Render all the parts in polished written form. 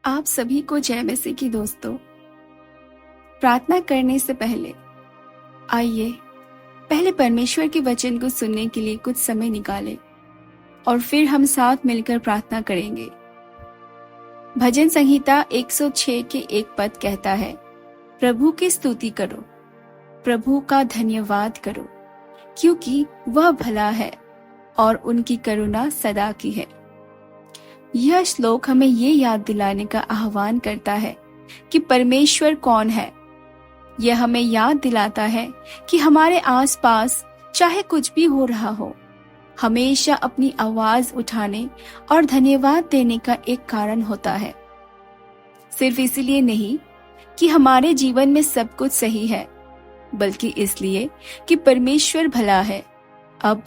आप सभी को जय मसीह की दोस्तों। प्रार्थना करने से पहले आइए पहले परमेश्वर के वचन को सुनने के लिए कुछ समय निकालें और फिर हम साथ मिलकर प्रार्थना करेंगे। भजन संहिता 106 के एक पद कहता है, प्रभु की स्तुति करो, प्रभु का धन्यवाद करो, क्योंकि वह भला है और उनकी करुणा सदा की है। यह श्लोक हमें ये याद दिलाने का आह्वान करता है कि परमेश्वर कौन है। यह हमें याद दिलाता है कि हमारे आसपास चाहे कुछ भी हो रहा हो, हमेशा अपनी आवाज उठाने और धन्यवाद देने का एक कारण होता है। सिर्फ इसलिए नहीं कि हमारे जीवन में सब कुछ सही है, बल्कि इसलिए कि परमेश्वर भला है। अब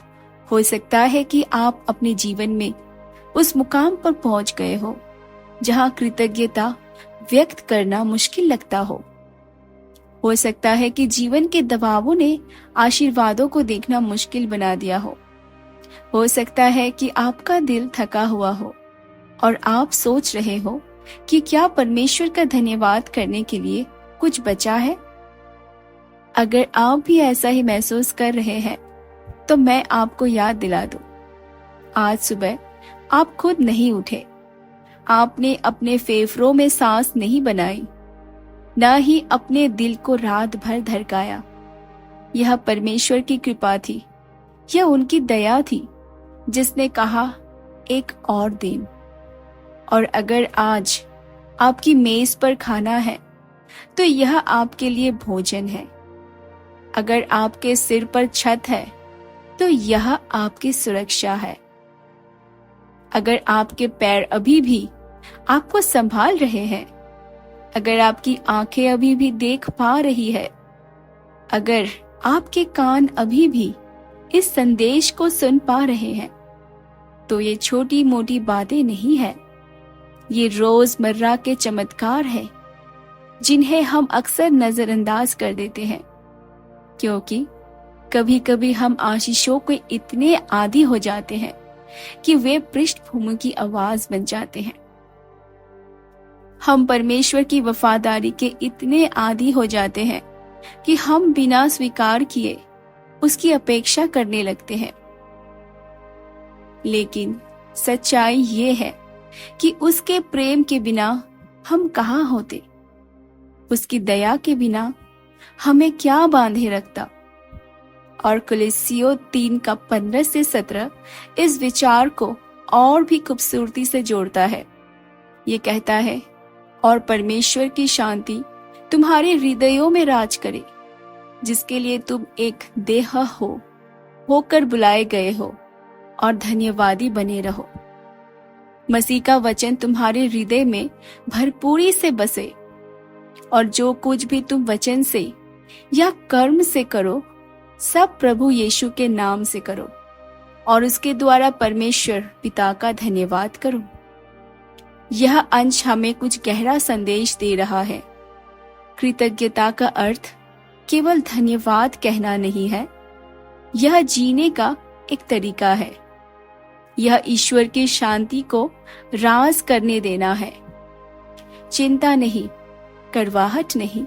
हो सकता है कि आप अपने जीवन में उस मुकाम पर पहुंच गए हो जहां कृतज्ञता व्यक्त करना मुश्किल लगता हो सकता है कि जीवन के दबावों ने आशीर्वादों को देखना मुश्किल बना दिया हो सकता है कि आपका दिल थका हुआ हो और आप सोच रहे हो कि क्या परमेश्वर का धन्यवाद करने के लिए कुछ बचा है। अगर आप भी ऐसा ही महसूस कर रहे हैं तो मैं आपको याद दिला दूं, आज सुबह आप खुद नहीं उठे, आपने अपने फेफड़ों में सांस नहीं बनाई, न ही अपने दिल को रात भर धड़काया। यह परमेश्वर की कृपा थी, यह उनकी दया थी जिसने कहा एक और दिन। और अगर आज आपकी मेज पर खाना है तो यह आपके लिए भोजन है। अगर आपके सिर पर छत है तो यह आपकी सुरक्षा है। अगर आपके पैर अभी भी आपको संभाल रहे हैं, अगर आपकी आंखें अभी भी देख पा रही है, अगर आपके कान अभी भी इस संदेश को सुन पा रहे हैं, तो ये छोटी मोटी बातें नहीं है, ये रोजमर्रा के चमत्कार है जिन्हें हम अक्सर नजरअंदाज कर देते हैं, क्योंकि कभी कभी हम आशीषों के इतने आदी हो जाते हैं कि वे पृष्ठभूमि की आवाज बन जाते हैं। हम परमेश्वर की वफादारी के इतने आदी हो जाते हैं कि हम बिना स्वीकार किए उसकी अपेक्षा करने लगते हैं। लेकिन सच्चाई ये है कि उसके प्रेम के बिना हम कहाँ होते, उसकी दया के बिना हमें क्या बांधे रखता। और कुलिस्सियों 3:15-17 इस विचार को और भी खूबसूरती से जोड़ता है। ये कहता है, और परमेश्वर की शांति तुम्हारे हृदयों में राज करे, जिसके लिए तुम एक देह होकर बुलाए गए हो और धन्यवादी बने रहो। मसीह का वचन तुम्हारे हृदय में भरपूरी से बसे और जो कुछ भी तुम वचन से या कर्म से करो, सब प्रभु यीशु के नाम से करो और उसके द्वारा परमेश्वर पिता का धन्यवाद करो। यह अंश हमें कुछ गहरा संदेश दे रहा है। कृतज्ञता का अर्थ केवल धन्यवाद कहना नहीं है, यह जीने का एक तरीका है। यह ईश्वर की शांति को राज करने देना है। चिंता नहीं, कड़वाहट नहीं,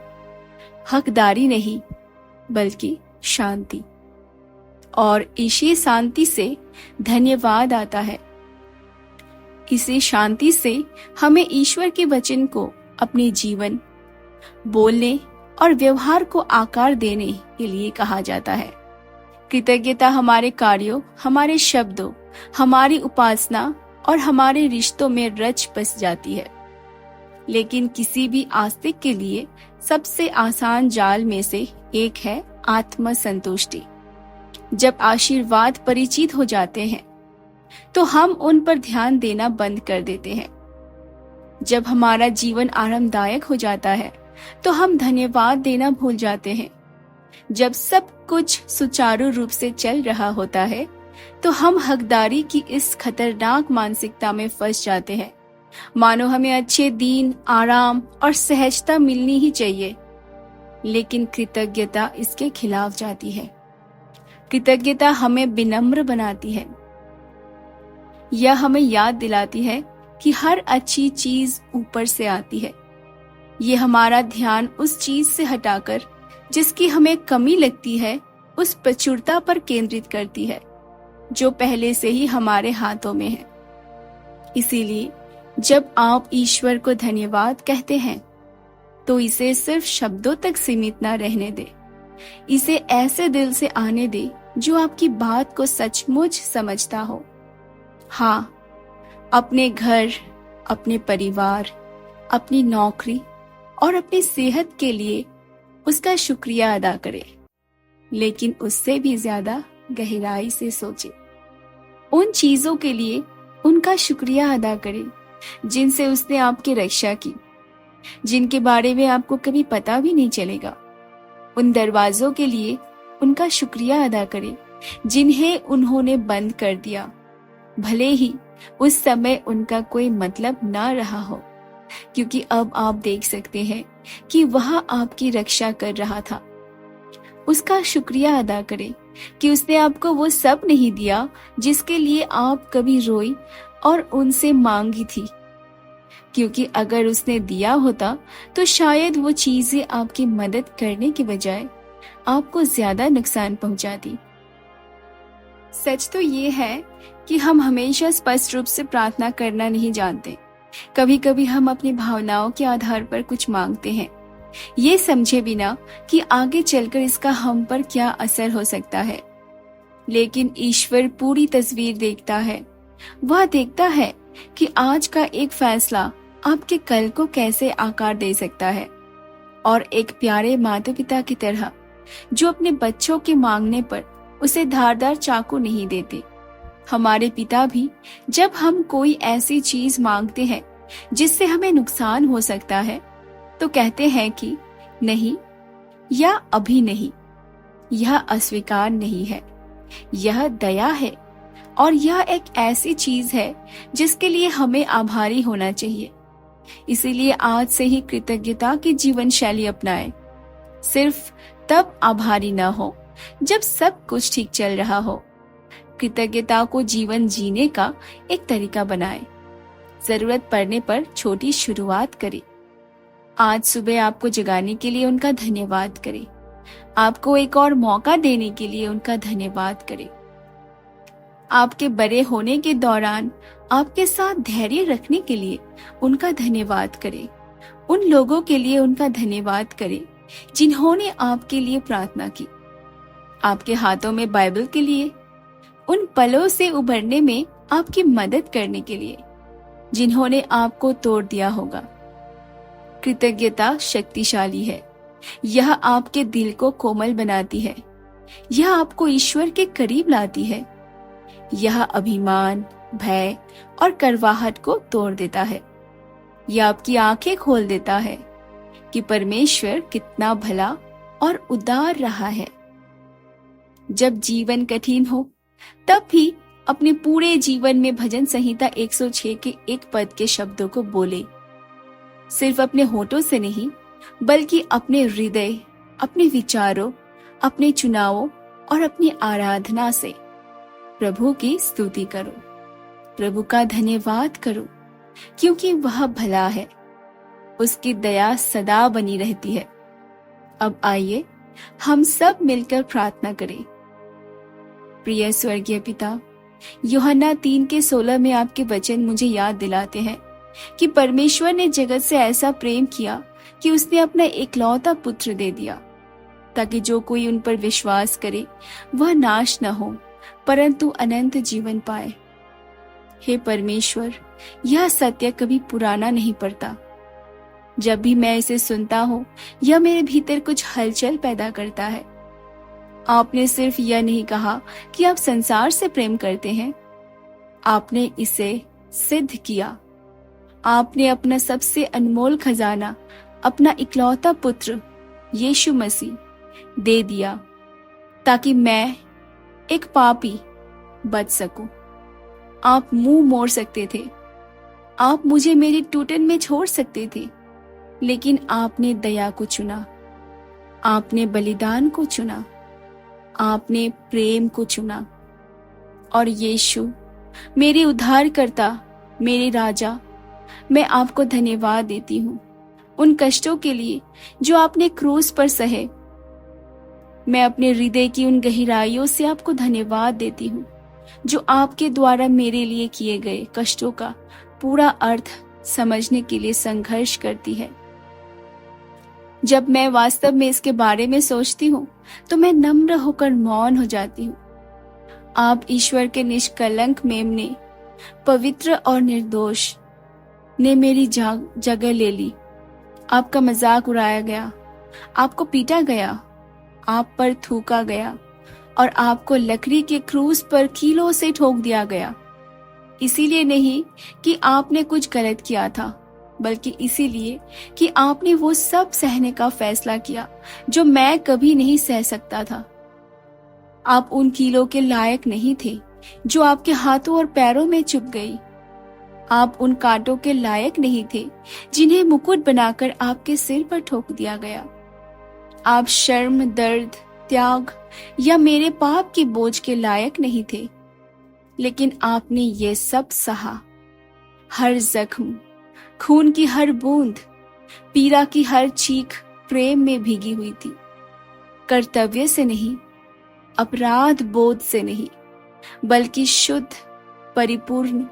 हकदारी नहीं, बल्कि शांति। और इसी शांति से धन्यवाद आता है। इसी शांति से हमें ईश्वर के वचन को अपने जीवन, बोलने और व्यवहार को आकार देने के लिए कहा जाता है। कृतज्ञता हमारे कार्यों, हमारे शब्दों, हमारी उपासना और हमारे रिश्तों में रच बस जाती है। लेकिन किसी भी आस्तिक के लिए सबसे आसान जाल में से एक है आत्म संतुष्टि। जब आशीर्वाद परिचित हो जाते हैं तो हम उन पर ध्यान देना बंद कर देते हैं। जब हमारा जीवन आरामदायक हो जाता है तो हम धन्यवाद देना भूल जाते हैं। जब सब कुछ सुचारू रूप से चल रहा होता है तो हम हकदारी की इस खतरनाक मानसिकता में फंस जाते हैं, मानो हमें अच्छे दिन, आराम और सहजता मिलनी ही चाहिए। लेकिन कृतज्ञता इसके खिलाफ जाती है। कृतज्ञता हमें विनम्र बनाती है। यह हमें याद दिलाती है कि हर अच्छी चीज ऊपर से आती है। ये हमारा ध्यान उस चीज से हटाकर जिसकी हमें कमी लगती है उस प्रचुरता पर केंद्रित करती है जो पहले से ही हमारे हाथों में है। इसीलिए जब आप ईश्वर को धन्यवाद कहते हैं तो इसे सिर्फ शब्दों तक सीमित ना रहने दे। इसे ऐसे दिल से आने दे जो आपकी बात को सचमुच समझता हो। हाँ, अपने घर, अपने परिवार, अपनी नौकरी और अपनी सेहत के लिए उसका शुक्रिया अदा करें, लेकिन उससे भी ज्यादा गहराई से सोचें। उन चीजों के लिए उनका शुक्रिया अदा करें जिनसे उसने आपकी रक्षा की, जिनके बारे में आपको कभी पता भी नहीं चलेगा। उन दरवाजों के लिए उनका शुक्रिया अदा करें जिन्हें उन्होंने बंद कर दिया, भले ही उस समय उनका कोई मतलब ना रहा हो, क्योंकि अब आप देख सकते हैं कि वह आपकी रक्षा कर रहा था। उसका शुक्रिया अदा करें कि उसने आपको वो सब नहीं दिया जिसके लिए आप कभी रोई और उनसे मांगी थी, क्योंकि अगर उसने दिया होता तो शायद वो चीजें आपकी मदद करने के बजाय आपको ज्यादा नुकसान पहुंचाती। सच तो ये है कि हम हमेशा स्पष्ट रूप से प्रार्थना करना नहीं जानते। कभी कभी हम अपनी भावनाओं के आधार पर कुछ मांगते हैं, ये समझे बिना कि आगे चलकर इसका हम पर क्या असर हो सकता है। लेकिन ईश्वर पूरी तस्वीर देखता है। वह देखता है कि आज का एक फैसला आपके कल को कैसे आकार दे सकता है। और एक प्यारे माता पिता की तरह जो अपने बच्चों के मांगने पर उसे धारदार चाकू नहीं देते, हमारे पिता भी जब हम कोई ऐसी चीज मांगते हैं जिससे हमें नुकसान हो सकता है तो कहते हैं कि नहीं या अभी नहीं, यह अस्वीकार नहीं है, यह दया है और यह एक ऐसी चीज है जिसके लिए हमें आभारी होना चाहिए। इसीलिए आज से ही कृतज्ञता की जीवन शैली अपनाएं। सिर्फ तब आभारी न हो जब सब कुछ ठीक चल रहा हो। कृतज्ञता को जीवन जीने का एक तरीका बनाएं। जरूरत पड़ने पर छोटी शुरुआत करें। आज सुबह आपको जगाने के लिए उनका धन्यवाद करें। आपको एक और मौका देने के लिए उनका धन्यवाद करें। आपके बड़े होने के दौरान आपके साथ धैर्य रखने के लिए उनका धन्यवाद करें। उन लोगों के लिए उनका धन्यवाद करें जिन्होंने आपके लिए प्रार्थना की। आपके हाथों में बाइबल के लिए, उन पलों से उभरने में आपकी मदद करने के लिए जिन्होंने आपको तोड़ दिया होगा। कृतज्ञता शक्तिशाली है। यह आपके दिल को कोमल बनाती है। यह आपको ईश्वर के करीब लाती है। यह अभिमान, भय और करवाहट को तोड़ देता है। यह आपकी आंखें खोल देता है कि परमेश्वर कितना भला और उदार रहा है। जब जीवन कठिन हो तब भी अपने पूरे जीवन में भजन संहिता 106 के एक पद के शब्दों को बोले। सिर्फ अपने होठों से नहीं, बल्कि अपने हृदय, अपने विचारों, अपने चुनावों और अपनी आराधना से प्रभु की स्तुति करो। प्रभु का धन्यवाद करो, क्योंकि वह भला है। उसकी दया सदा बनी रहती है। अब आइए हम सब मिलकर प्रार्थना करें। प्रिय स्वर्गीय पिता, यूहन्ना 3:16 में आपके वचन मुझे याद दिलाते हैं कि परमेश्वर ने जगत से ऐसा प्रेम किया कि उसने अपना एकलौता पुत्र दे दिया, ताकि जो कोई उन पर विश्वास करे वह नाश न हो परंतु अनंत जीवन पाए। हे परमेश्वर, यह सत्य कभी पुराना नहीं पड़ता। जब भी मैं इसे सुनता हूँ, यह मेरे भीतर कुछ हलचल पैदा करता है। आपने सिर्फ यह नहीं कहा कि आप संसार से प्रेम करते हैं, आपने इसे सिद्ध किया। आपने अपना सबसे अनमोल खजाना, अपना इकलौता पुत्र यीशु मसीह दे दिया, ताकि मैं एक पापी बच सकूं। आप मुंह मोड़ सकते थे, आप मुझे मेरी टूटन में छोड़ सकते थे, लेकिन आपने दया को चुना, आपने बलिदान को चुना, आपने प्रेम को चुना। और यीशु, मेरे उद्धारकर्ता, मेरे राजा मैं आपको धन्यवाद देती हूँ उन कष्टों के लिए जो आपने क्रूस पर सहे। मैं अपने हृदय की उन गहराइयों से आपको धन्यवाद देती हूँ जो आपके द्वारा मेरे लिए किए गए कष्टों का पूरा अर्थ समझने के लिए संघर्ष करती है। जब मैं वास्तव में इसके बारे में सोचती हूँ तो मैं नम्र होकर मौन हो जाती हूँ। आप ईश्वर के निष्कलंक मेमने, पवित्र और निर्दोष ने मेरी जगह ले ली। आपका मजाक उड़ाया गया, आपको पीटा गया, आप पर थूका गया और आपको लकड़ी के क्रूस पर कीलों से ठोक दिया गया। इसीलिए नहीं कि आपने कुछ गलत किया था, बल्कि इसीलिए कि आपने वो सब सहने का फैसला किया जो मैं कभी नहीं सह सकता था। आप उन कीलों के लायक नहीं थे जो आपके हाथों और पैरों में चुभ गई। आप उन कांटों के लायक नहीं थे जिन्हें मुकुट बनाकर आपके सिर पर ठोक दिया गया। आप शर्म, दर्द, त्याग या मेरे पाप के बोझ के लायक नहीं थे, लेकिन आपने ये सब सहा। हर जख्म, खून की हर बूंद, पीड़ा की हर चीख प्रेम में भीगी हुई थी। कर्तव्य से नहीं, अपराध बोध से नहीं, बल्कि शुद्ध, परिपूर्ण,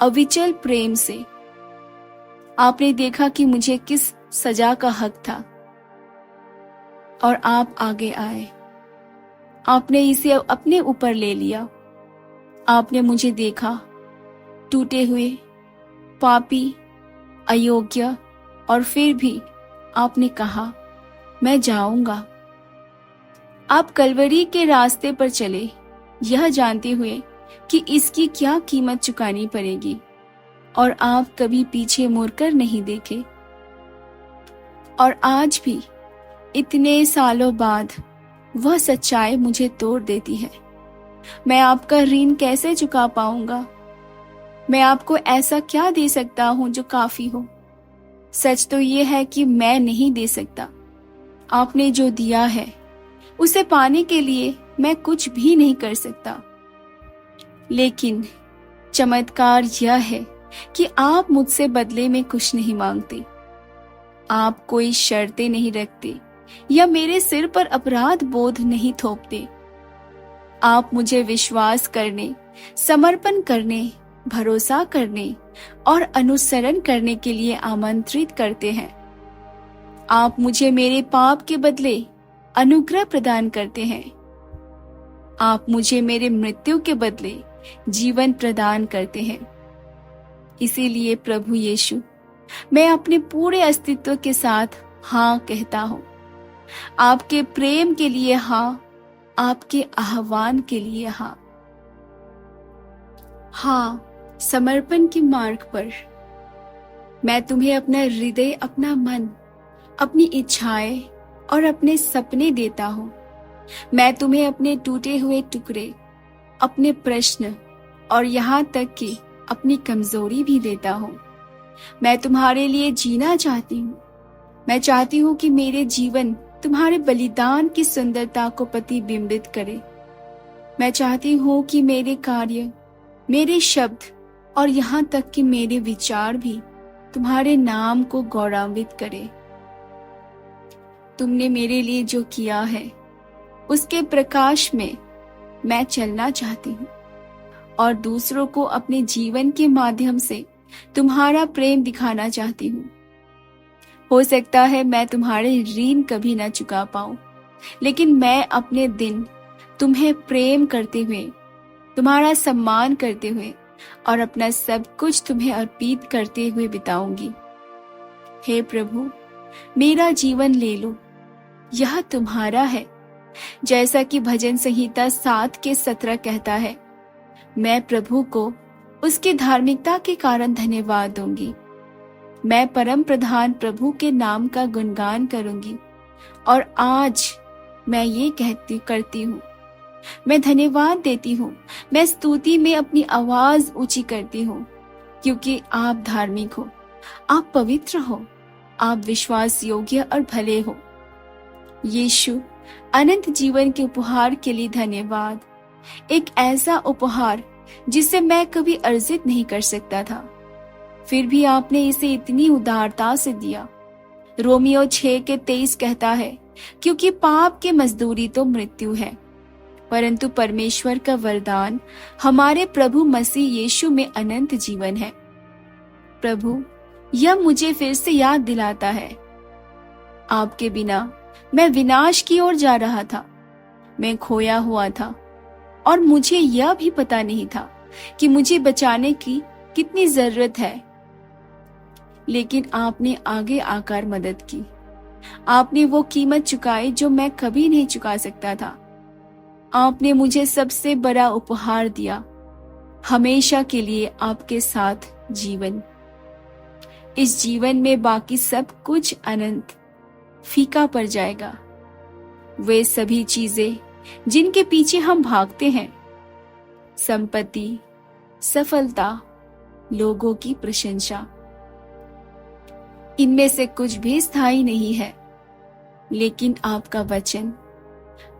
अविचल प्रेम से। आपने देखा कि मुझे किस सजा का हक था और आप आगे आए। आपने इसे अपने ऊपर ले लिया। आपने मुझे देखा, टूटे हुए, पापी, अयोग्य, और फिर भी आपने कहा, मैं जाऊंगा। आप कलवरी के रास्ते पर चले, यह जानते हुए कि इसकी क्या कीमत चुकानी पड़ेगी, और आप कभी पीछे मुड़कर नहीं देखे। और आज भी इतने सालों बाद वह सच्चाई मुझे तोड़ देती है। मैं आपका ऋण कैसे चुका पाऊंगा? मैं आपको ऐसा क्या दे सकता हूं जो काफी हो? सच तो यह है कि मैं नहीं दे सकता। आपने जो दिया है उसे पाने के लिए मैं कुछ भी नहीं कर सकता। लेकिन चमत्कार यह है कि आप मुझसे बदले में कुछ नहीं मांगते। आप कोई शर्तें नहीं रखते या मेरे सिर पर अपराध बोध नहीं थोपते। आप मुझे विश्वास करने, समर्पण करने, भरोसा करने और अनुसरण करने के लिए आमंत्रित करते हैं। आप मुझे मेरे पाप के बदले अनुग्रह प्रदान करते हैं। आप मुझे मेरे मृत्यु के बदले जीवन प्रदान करते हैं। इसीलिए प्रभु यीशु, मैं अपने पूरे अस्तित्व के साथ हाँ कहता हूँ। आपके प्रेम के लिए हाँ, आपके आह्वान के लिए हाँ। हाँ, समर्पण के मार्ग पर मैं तुम्हें अपना हृदय, अपना मन, अपनी इच्छाएं और अपने सपने देता हूँ। मैं तुम्हें अपने टूटे हुए टुकड़े, अपने प्रश्न और यहाँ तक कि अपनी कमजोरी भी देता हूँ। मैं तुम्हारे लिए जीना चाहती हूँ। मैं चाहती हूँ कि मेरे जीवन तुम्हारे बलिदान की सुंदरता को प्रतिबिंबित करे। मैं चाहती हूँ कि मेरे कार्य, मेरे शब्द और यहाँ तक कि मेरे विचार भी तुम्हारे नाम को गौरवान्वित करे। तुमने मेरे लिए जो किया है उसके प्रकाश में मैं चलना चाहती हूँ और दूसरों को अपने जीवन के माध्यम से तुम्हारा प्रेम दिखाना चाहती हूँ। हो सकता है मैं तुम्हारे ऋण कभी न चुका पाऊं, लेकिन मैं अपने दिन तुम्हें प्रेम करते हुए, तुम्हारा सम्मान करते हुए और अपना सब कुछ तुम्हें अर्पित करते हुए बिताऊंगी। हे प्रभु, मेरा जीवन ले लो, यह तुम्हारा है। जैसा कि भजन संहिता 7:17 कहता है, मैं प्रभु को उसकी धार्मिकता के कारण धन्यवाद दूंगी। मैं परम प्रधान प्रभु के नाम का गुणगान करूंगी। और आज मैं ये करती हूँ, मैं धन्यवाद देती हूँ, मैं स्तुति में अपनी आवाज ऊंची करती हूँ, क्योंकि आप धार्मिक हो, आप पवित्र हो, आप विश्वास योग्य और भले हो। यीशु, अनंत जीवन के उपहार के लिए धन्यवाद। एक ऐसा उपहार जिसे मैं कभी अर्जित नहीं कर सकता था। फिर भी आपने इसे इतनी उदारता से दिया। रोमियो 6:23 कहता है, क्योंकि पाप की मजदूरी तो मृत्यु है, परंतु परमेश्वर का वरदान हमारे प्रभु मसीह यीशु में अनंत जीवन है। प्रभु यह मुझे फिर से याद दिलाता है, आपके बिना मैं विनाश की ओर जा रहा था। मैं खोया हुआ था और मुझे यह भी पता नहीं था कि मुझे बचाने की कितनी जरूरत है। लेकिन आपने आगे आकर मदद की। आपने वो कीमत चुकाई जो मैं कभी नहीं चुका सकता था। आपने मुझे सबसे बड़ा उपहार दिया, हमेशा के लिए आपके साथ जीवन। इस जीवन में बाकी सब कुछ अनंत फीका पड़ जाएगा। वे सभी चीजें जिनके पीछे हम भागते हैं, संपत्ति, सफलता, लोगों की प्रशंसा, इनमें से कुछ भी स्थायी नहीं है। लेकिन आपका वचन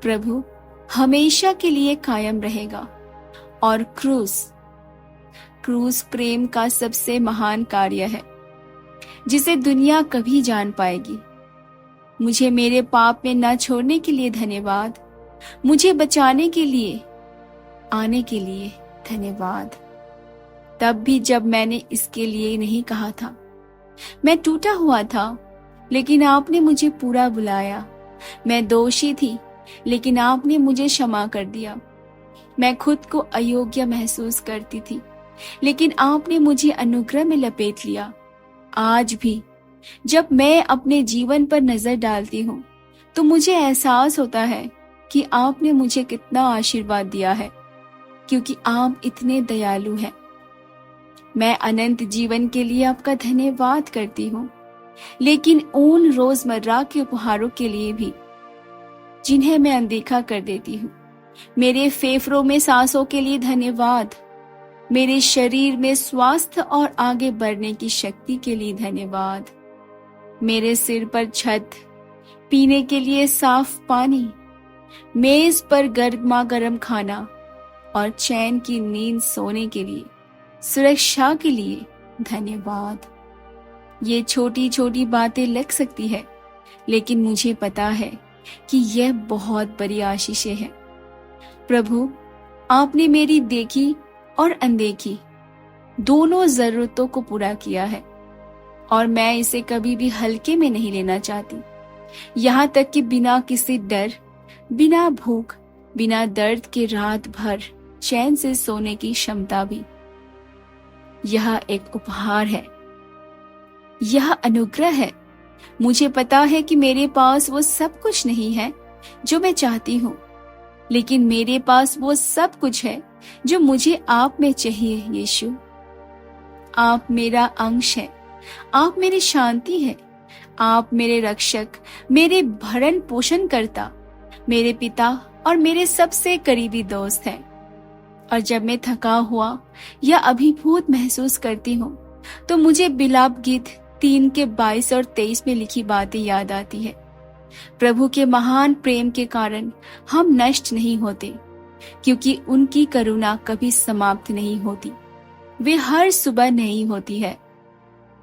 प्रभु हमेशा के लिए कायम रहेगा। और क्रूस प्रेम का सबसे महान कार्य है जिसे दुनिया कभी जान पाएगी। मुझे मेरे पाप में न छोड़ने के लिए धन्यवाद। मुझे बचाने के लिए आने के लिए धन्यवाद। तब भी जब मैंने इसके लिए नहीं कहा था, मैं टूटा हुआ था, लेकिन आपने मुझे पूरा बुलाया। मैं दोषी थी, लेकिन आपने मुझे क्षमा कर दिया। मैं खुद को अयोग्य महसूस करती थी, लेकिन आपने मुझे अनुग्रह में लपेट लिया। आज भी जब मैं अपने जीवन पर नजर डालती हूँ तो मुझे एहसास होता है कि आपने मुझे कितना आशीर्वाद दिया है, क्योंकि आप इतने दयालु हैं। मैं अनंत जीवन के लिए आपका धन्यवाद करती हूँ, लेकिन उन रोजमर्रा के उपहारों के लिए भी जिन्हें मैं अनदेखा कर देती हूँ। मेरे फेफड़ों में सांसों के लिए धन्यवाद। मेरे शरीर में स्वास्थ्य और आगे बढ़ने की शक्ति के लिए धन्यवाद। मेरे सिर पर छत, पीने के लिए साफ पानी, मेज पर गर्मा गर्म खाना और चैन की नींद सोने के लिए, सुरक्षा के लिए धन्यवाद। ये छोटी छोटी बातें लग सकती है, लेकिन मुझे पता है कि यह बहुत बड़ी आशीषें हैं। प्रभु, आपने मेरी देखी और अनदेखी दोनों जरूरतों को पूरा किया है, और मैं इसे कभी भी हल्के में नहीं लेना चाहती। यहाँ तक कि बिना किसी डर, बिना भूख, बिना दर्द के रात भर चैन से सोने की क्षमता भी। यह एक उपहार है, यह अनुग्रह है। मुझे पता है कि मेरे पास वो सब कुछ नहीं है जो मैं चाहती हूँ, लेकिन मेरे पास वो सब कुछ है जो मुझे आप में चाहिए। यीशु, आप मेरा अंश है, आप मेरी शांति है, आप मेरे रक्षक, मेरे भरण पोषण करता, मेरे पिता और मेरे सबसे करीबी दोस्त हैं। और जब मैं थका हुआ या अभिभूत महसूस करती हूँ तो मुझे बिलाप गीत 3:22 और 23 में लिखी बातें याद आती है। प्रभु के महान प्रेम के कारण हम नष्ट नहीं होते, क्योंकि उनकी करुणा कभी समाप्त नहीं होती। वे हर सुबह नई होती है।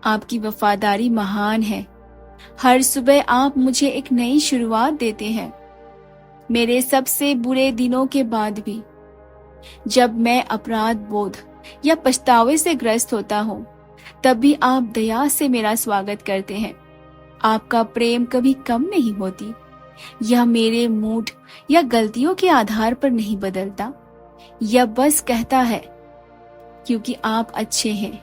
आपकी वफादारी महान है। हर सुबह आप मुझे एक नई शुरुआत देते हैं। मेरे सबसे बुरे दिनों के बाद भी, जब मैं अपराध बोध या पछतावे से ग्रस्त होता हूँ, तब भी आप दया से मेरा स्वागत करते हैं। आपका प्रेम कभी कम नहीं होती। यह मेरे मूड या गलतियों के आधार पर नहीं बदलता। यह बस कहता है, क्योंकि आप अच्छे हैं।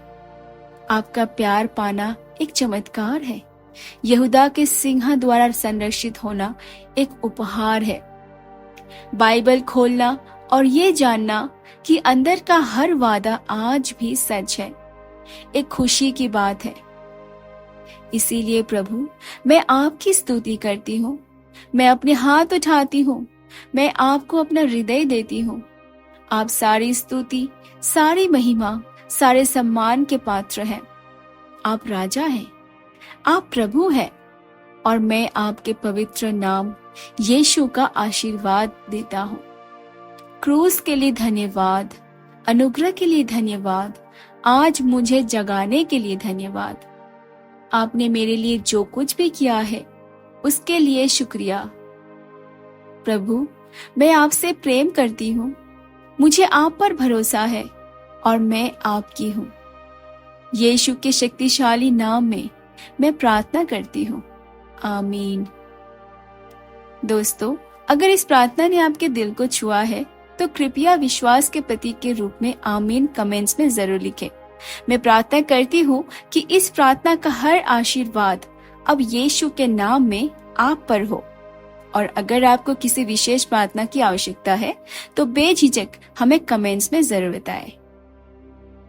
आपका प्यार पाना एक चमत्कार है। यहूदा के सिंह द्वारा संरक्षित होना एक उपहार है। बाइबल खोलना और ये जानना कि अंदर का हर वादा आज भी सच है, एक खुशी की बात है। इसीलिए प्रभु, मैं आपकी स्तुति करती हूँ। मैं अपने हाथ उठाती हूँ। मैं आपको अपना हृदय देती हूँ। आप सारी स्तुति, सारी महिमा, सारे सम्मान के पात्र हैं। आप राजा हैं, आप प्रभु हैं, और मैं आपके पवित्र नाम यीशु का आशीर्वाद देता हूँ। क्रूस के लिए धन्यवाद, अनुग्रह के लिए धन्यवाद, आज मुझे जगाने के लिए धन्यवाद। आपने मेरे लिए जो कुछ भी किया है उसके लिए शुक्रिया। प्रभु, मैं आपसे प्रेम करती हूँ। मुझे आप पर भरोसा है और मैं आपकी हूँ। यीशु के शक्तिशाली नाम में मैं प्रार्थना करती हूँ। आमीन। दोस्तों, अगर इस प्रार्थना ने आपके दिल को छुआ है तो कृपया विश्वास के प्रतीक के रूप में आमीन कमेंट्स में जरूर लिखें। मैं प्रार्थना करती हूँ कि इस प्रार्थना का हर आशीर्वाद अब यीशु के नाम में आप पर हो। और अगर आपको किसी विशेष प्रार्थना की आवश्यकता है तो बेझिझक हमें कमेंट्स में जरूर बताएं।